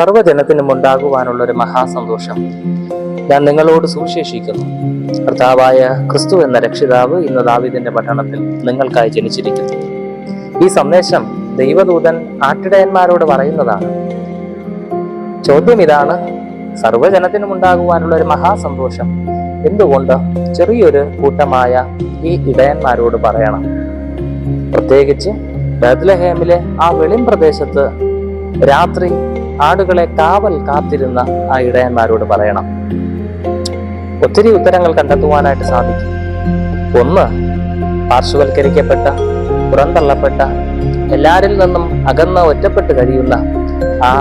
സർവ്വജനത്തിനും ഉണ്ടാകുവാനുള്ള ഒരു മഹാസന്തോഷം ഞാൻ നിങ്ങളോട് സുവിശേഷിക്കുന്നു. കർത്താവായ ക്രിസ്തു എന്ന രക്ഷിതാവ് ഇന്ന് ദാവീദിന്റെ പട്ടണത്തിൽ നിങ്ങൾക്കായി ജനിച്ചിരിക്കുന്നു. ഈ സന്ദേശം ദൈവദൂതൻ ആട്ടിടയന്മാരോട് പറയുന്നതാണ്. ചോദ്യം ഇതാണ്: സർവ്വജനത്തിനും ഉണ്ടാകുവാനുള്ള ഒരു മഹാസന്തോഷം എന്തുകൊണ്ട് ചെറിയൊരു കൂട്ടമായ ഈ ഇടയന്മാരോട് പറയണം? പ്രത്യേകിച്ച് ബേത്ലഹേമിലെ ആ വെളിം പ്രദേശത്ത് രാത്രി ആടുകളെ കാവൽ കാത്തിരുന്ന ആ ഇടയന്മാരോട് പറയണം. ഒത്തിരി ഉത്തരങ്ങൾ കണ്ടെത്തുവാനായിട്ട് സാധിക്കും. ഒന്ന്, പാർശ്വവൽക്കരിക്കപ്പെട്ട, പുറന്തള്ളപ്പെട്ട, എല്ലാരിൽ നിന്നും അകന്ന് ഒറ്റപ്പെട്ട് കഴിയുന്ന ആ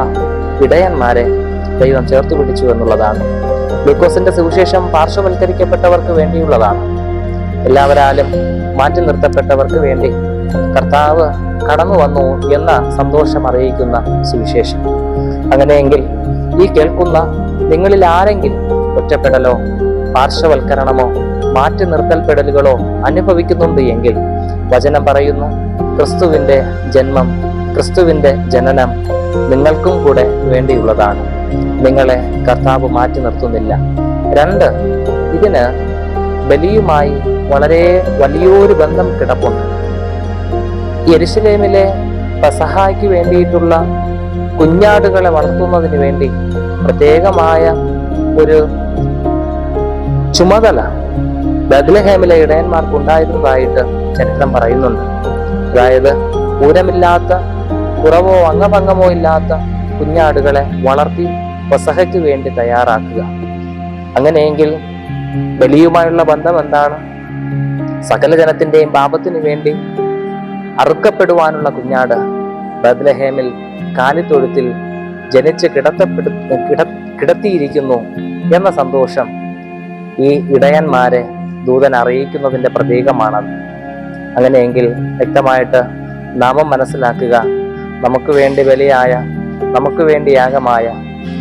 ഇടയന്മാരെ ദൈവം ചേർത്ത് പിടിച്ചു എന്നുള്ളതാണ്. ലൂക്കോസിന്റെ സുവിശേഷം പാർശ്വവൽക്കരിക്കപ്പെട്ടവർക്ക് വേണ്ടിയുള്ളതാണ്. എല്ലാവരാലും മാറ്റി നിർത്തപ്പെട്ടവർക്ക് വേണ്ടി കർത്താവ് കടന്നു വന്നു എന്ന സന്തോഷം അറിയിക്കുന്ന സുവിശേഷം. അങ്ങനെയെങ്കിൽ ഈ കേൾക്കുന്ന നിങ്ങളിൽ ആരെങ്കിലും ഒറ്റപ്പെടലോ പാർശ്വവൽക്കരണമോ മാറ്റി നിർത്തൽപ്പെടലുകളോ അനുഭവിക്കുന്നുണ്ട് എങ്കിൽ വചനം പറയുന്ന ക്രിസ്തുവിന്റെ ജന്മം, ക്രിസ്തുവിന്റെ ജനനം നിങ്ങൾക്കും കൂടെ വേണ്ടിയുള്ളതാണ്. നിങ്ങളെ കർത്താവ് മാറ്റി നിർത്തുന്നില്ല. രണ്ട്, ഇതിന് ബലിയുമായി വളരെ വലിയൊരു ബന്ധം കിടപ്പുണ്ട്. യെരുശലേമിലെ പെസഹായ്ക്ക് വേണ്ടിയിട്ടുള്ള കുഞ്ഞാടുകളെ വളർത്തുന്നതിന് വേണ്ടി പ്രത്യേകമായ ഒരു ചുമതല ബേത്ലഹേമിലെ ഇടയന്മാർക്ക് ഉണ്ടായിരുന്നതായിട്ട് ചരിത്രം പറയുന്നുണ്ട്. അതായത് ഊരമില്ലാത്ത, കുറവോ അംഗഭംഗമോ ഇല്ലാത്ത കുഞ്ഞാടുകളെ വളർത്തി പെസഹയ്ക്ക് വേണ്ടി തയ്യാറാക്കുക. അങ്ങനെയെങ്കിൽ ബലിയുമായുള്ള ബന്ധം എന്താണ്? സകല ജനത്തിന്റെയും പാപത്തിന് വേണ്ടി അറുക്കപ്പെടുവാനുള്ള കുഞ്ഞാട് ബേത്ലഹേമിൽ കാലിത്തൊഴുത്തിൽ ജനിച്ച് കിടത്തിയിരിക്കുന്നു എന്ന സന്തോഷം ഈ ഇടയന്മാരെ ദൂതൻ അറിയിക്കുന്നതിന്റെ പ്രതീകമാണത്. അങ്ങനെയെങ്കിൽ വ്യക്തമായിട്ട് നാമം മനസ്സിലാക്കുക. നമുക്ക് വേണ്ടി ബലിയായ, നമുക്ക് വേണ്ടി യാഗമായ,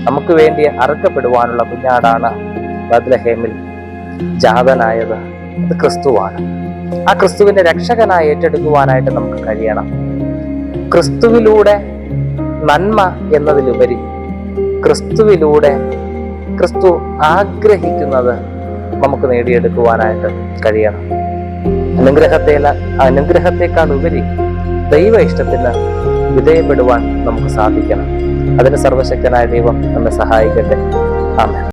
നമുക്ക് വേണ്ടി അറുക്കപ്പെടുവാനുള്ള കുഞ്ഞാടാണ് ബേത്ലഹേമിൽ ജാതനായത്. അത് ക്രിസ്തുവാണ്. ആ ക്രിസ്തുവിന്റെ രക്ഷകനായി ഏറ്റെടുക്കുവാനായിട്ട് നമുക്ക് കഴിയണം. ക്രിസ്തുവിലൂടെ നന്മ എന്നതിലുപരി ക്രിസ്തുവിലൂടെ ക്രിസ്തു ആഗ്രഹിക്കുന്നത് നമുക്ക് നേടിയെടുക്കുവാനായിട്ട് കഴിയണം. അനുഗ്രഹത്തെക്കാൾ ഉപരി ദൈവ ഇഷ്ടത്തിന് വിധേയപ്പെടുവാൻ നമുക്ക് സാധിക്കണം. അതിന് സർവശക്തനായ ദൈവം നമ്മെ സഹായിക്കട്ടെ. ആമേൻ.